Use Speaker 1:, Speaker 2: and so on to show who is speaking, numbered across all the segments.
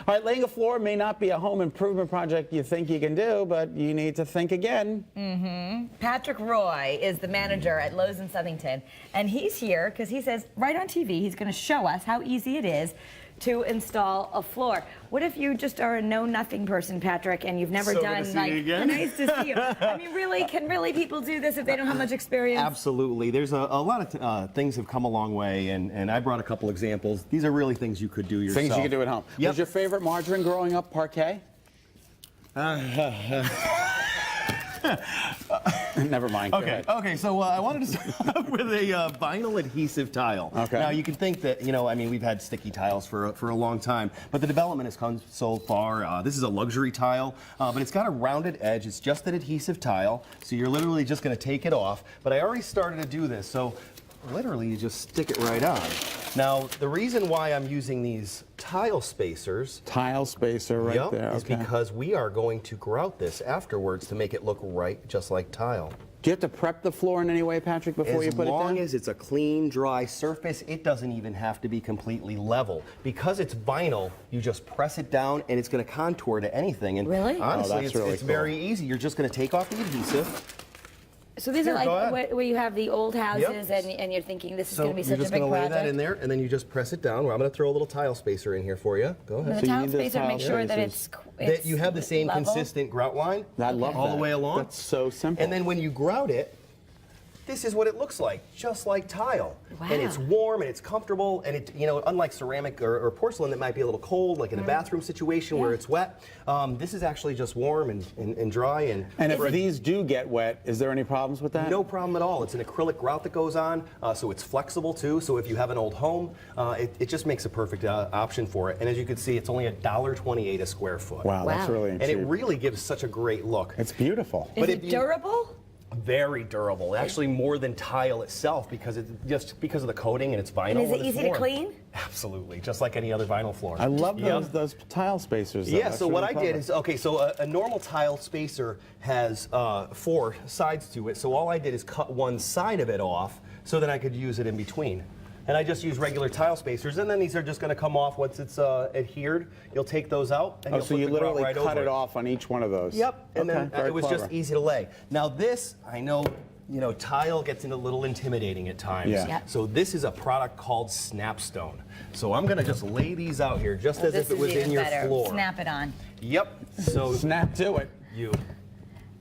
Speaker 1: All right, laying a floor may not be a home improvement project you think you can do, but you need to think again.
Speaker 2: Patrick Roy is the manager at Lowe's in Southington, and he's here because he says right on TV he's going to show us how easy it is to install a floor. What if you just are a know-nothing person, Patrick, and you've never done nice to see you. I mean, really, can people do this if they don't have much experience?
Speaker 3: Absolutely. There's a lot of things have come a long way, and I brought a couple examples. These are really things you could do yourself.
Speaker 1: Things you could do at home.
Speaker 3: Yep.
Speaker 1: Was your favorite margarine growing up parquet? Never mind.
Speaker 3: Okay. So I wanted to start off with a vinyl adhesive tile.
Speaker 1: Okay.
Speaker 3: Now you can think that I mean, we've had sticky tiles for a long time, but the development has come so far. This is a luxury tile, but it's got a rounded edge. It's just an adhesive tile, so you're literally just going to take it off. But I already started to do this, so literally you just stick it right on. Now the reason why I'm using these tile spacers.
Speaker 1: Tile spacer right there.
Speaker 3: Is because we are going to grout this afterwards to make it look right, just like tile.
Speaker 1: Do you have to prep the floor in any way, Patrick, before you put it down?
Speaker 3: As long as it's a clean, dry surface, it doesn't even have to be completely level. Because it's vinyl, you just press it down and it's going to contour to anything. And
Speaker 2: really?
Speaker 3: Honestly,
Speaker 1: that's really
Speaker 3: it's
Speaker 1: cool.
Speaker 3: very easy. You're just going to take off the adhesive.
Speaker 2: So these are like where you have the old houses,
Speaker 3: Yep.
Speaker 2: and you're thinking this is going to be
Speaker 3: So
Speaker 2: such a big
Speaker 3: you're just going to lay
Speaker 2: project.
Speaker 3: that in there, and then you just press it down. Well, I'm going to throw a little tile spacer in here for you. Go ahead.
Speaker 2: The tile spacer, make sure that it's
Speaker 3: That you have the same
Speaker 2: level.
Speaker 3: consistent grout line
Speaker 1: I love
Speaker 3: all
Speaker 1: that.
Speaker 3: the way along.
Speaker 1: That's so simple.
Speaker 3: And then when you grout it, this is what it looks like, just like tile.
Speaker 2: Wow.
Speaker 3: And it's warm and it's comfortable, and it, unlike ceramic or porcelain that might be a little cold, like in a bathroom situation where it's wet, this is actually just warm and dry.
Speaker 1: And if these do get wet, is there any problems with that?
Speaker 3: No problem at all. It's an acrylic grout that goes on, so it's flexible too. So if you have an old home, it just makes a perfect option for it. And as you can see, it's only $1.28 a square foot.
Speaker 1: Wow, that's really cheap.
Speaker 3: And it really gives such a great look.
Speaker 1: It's beautiful.
Speaker 2: Is it durable?
Speaker 3: Very durable, actually more than tile itself, because because of the coating and it's vinyl.
Speaker 2: And is it
Speaker 3: it's
Speaker 2: easy to
Speaker 3: formed.
Speaker 2: clean?
Speaker 3: Absolutely, just like any other vinyl floor.
Speaker 1: I love those tile spacers. Though.
Speaker 3: Yeah,
Speaker 1: That's
Speaker 3: so what
Speaker 1: really
Speaker 3: I did
Speaker 1: clever.
Speaker 3: is, so a normal tile spacer has 4 sides to it, so all I did is cut one side of it off so that I could use it in between. And I just use regular tile spacers, and then these are just going to come off once it's adhered. You'll take those out, and you'll
Speaker 1: so
Speaker 3: put
Speaker 1: you
Speaker 3: the grout
Speaker 1: literally
Speaker 3: right
Speaker 1: cut
Speaker 3: over
Speaker 1: it off on each one of those.
Speaker 3: Yep, and then
Speaker 1: very
Speaker 3: it was
Speaker 1: clever.
Speaker 3: just easy to lay. Now this, I know, tile gets a little intimidating at times.
Speaker 1: Yeah.
Speaker 2: Yep.
Speaker 3: So this is a product called Snapstone. So I'm going to just lay these out here, just as if it was in your floor.
Speaker 2: Snap it on.
Speaker 3: Yep. So
Speaker 1: Snap to it.
Speaker 3: you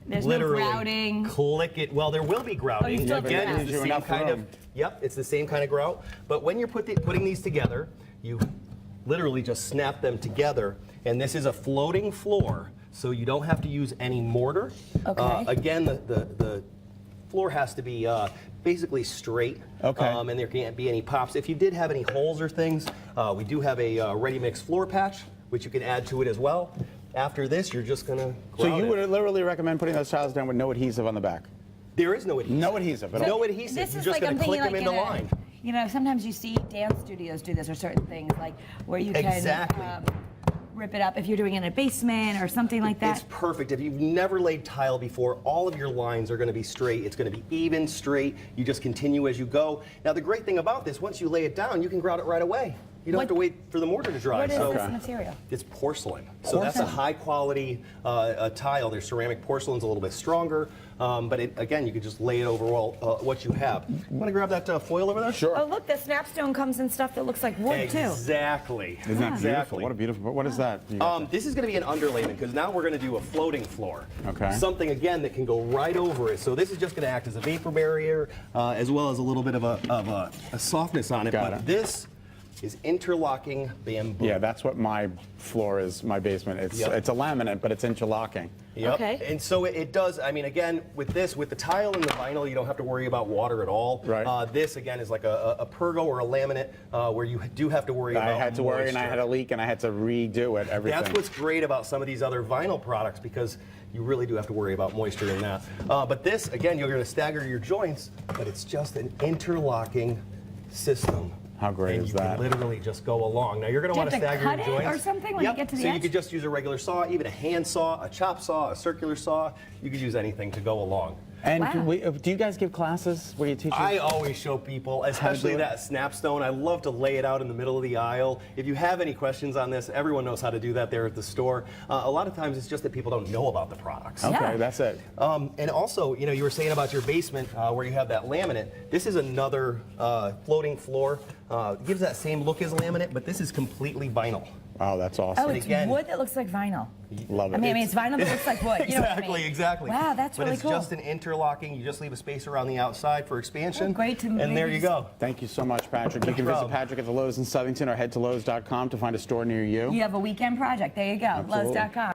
Speaker 2: There's
Speaker 3: literally
Speaker 2: no grouting.
Speaker 3: click it. Well, there will be grouting.
Speaker 2: you still have to
Speaker 3: Again,
Speaker 2: grout.
Speaker 3: it's the
Speaker 1: Gives you
Speaker 3: same
Speaker 1: enough
Speaker 3: kind of.
Speaker 1: room.
Speaker 3: Yep, it's the same kind of grout. But when you're putting these together, you literally just snap them together, and this is a floating floor, so you don't have to use any mortar.
Speaker 2: Okay.
Speaker 3: Again, the floor has to be basically straight.
Speaker 1: Okay.
Speaker 3: And there can't be any pops. If you did have any holes or things, we do have a ready-mix floor patch, which you can add to it as well. After this, you're just gonna
Speaker 1: So
Speaker 3: grout
Speaker 1: you
Speaker 3: it.
Speaker 1: would literally recommend putting those tiles down with no adhesive on the back?
Speaker 3: There is no adhesive.
Speaker 1: No adhesive at all?
Speaker 3: No adhesive.
Speaker 2: This
Speaker 3: You're
Speaker 2: is
Speaker 3: just
Speaker 2: like
Speaker 3: gonna
Speaker 2: I'm thinking
Speaker 3: click them
Speaker 2: like
Speaker 3: into
Speaker 2: in
Speaker 3: line.
Speaker 2: sometimes you see dance studios do this or certain things like where you can
Speaker 3: Exactly.
Speaker 2: rip it up if you're doing it in a basement or something like that.
Speaker 3: It's perfect. If you've never laid tile before, all of your lines are going to be straight. It's going to be even, straight. You just continue as you go. Now, the great thing about this, once you lay it down, you can grout it right away. You don't have to wait for the mortar to dry.
Speaker 2: What is
Speaker 3: So
Speaker 2: this material?
Speaker 3: it's porcelain. So that's a high quality tile. Their ceramic porcelain's a little bit stronger, but again, you could just lay it over what you have. You want to grab that foil over there?
Speaker 1: Sure.
Speaker 2: Oh, look, the snapstone comes in stuff that looks like wood, too.
Speaker 3: Exactly.
Speaker 1: Isn't that beautiful?
Speaker 3: Exactly.
Speaker 1: What a beautiful, what is that? You got
Speaker 3: This is going to be an underlayment because now we're going to do a floating floor.
Speaker 1: Okay.
Speaker 3: Something again that can go right over it. So this is just going to act as a vapor barrier, as well as a little bit of a softness on it.
Speaker 1: Got
Speaker 3: But
Speaker 1: it.
Speaker 3: this is interlocking bamboo.
Speaker 1: Yeah, that's what my floor is, my basement. It's
Speaker 3: Yep.
Speaker 1: a laminate, but it's interlocking.
Speaker 3: Yep.
Speaker 2: Okay.
Speaker 3: And so it does, I mean, again, with the tile and the vinyl, you don't have to worry about water at all.
Speaker 1: Right.
Speaker 3: This, again, is like a pergo or a laminate where you do have to worry about
Speaker 1: I had to worry, and I
Speaker 3: moisture.
Speaker 1: had a leak, and I had to redo it, everything.
Speaker 3: That's what's great about some of these other vinyl products because you really do have to worry about moisture in that. But this, again, you're going to stagger your joints, but it's just an interlocking system.
Speaker 1: How great
Speaker 3: and
Speaker 1: is
Speaker 3: you
Speaker 1: that?
Speaker 3: can literally just go along. Now you're going to
Speaker 2: Do you
Speaker 3: want to
Speaker 2: have to
Speaker 3: stagger
Speaker 2: cut
Speaker 3: your
Speaker 2: it
Speaker 3: joints.
Speaker 2: or something when you
Speaker 3: Yep.
Speaker 2: get to the
Speaker 3: so
Speaker 2: edge?
Speaker 3: you could just use a regular saw, even a hand saw, a chop saw, a circular saw. You could use anything to go along.
Speaker 1: And
Speaker 2: Wow.
Speaker 1: do you guys give classes where you teach?
Speaker 3: I always show people, especially
Speaker 1: it?
Speaker 3: that snapstone. I love to lay it out in the middle of the aisle. If you have any questions on this, everyone knows how to do that there at the store. A lot of times it's just that people don't know about the products.
Speaker 1: Okay,
Speaker 2: Yeah.
Speaker 1: that's it.
Speaker 3: And also, you know, you were saying about your basement where you have that laminate. This is another floating floor. Gives that same look as laminate, but this is completely vinyl.
Speaker 1: Oh, that's awesome.
Speaker 2: Oh, it's
Speaker 3: again-
Speaker 2: wood that looks like vinyl.
Speaker 1: Love it.
Speaker 2: I mean, it's vinyl that looks like wood. You know what I mean?
Speaker 3: Exactly.
Speaker 2: Wow, that's
Speaker 3: but
Speaker 2: really
Speaker 3: it's
Speaker 2: cool.
Speaker 3: just an interlocking. You just leave a space around the outside for expansion.
Speaker 2: Oh, great to
Speaker 3: And there
Speaker 2: maybe
Speaker 3: you go.
Speaker 1: Thank you so much, Patrick. You can visit
Speaker 3: problem.
Speaker 1: Patrick at the Lowe's in Southington or head to Lowe's.com to find a store near you.
Speaker 2: You have a weekend project. There you go.
Speaker 1: Absolutely.
Speaker 2: Lowe's.com.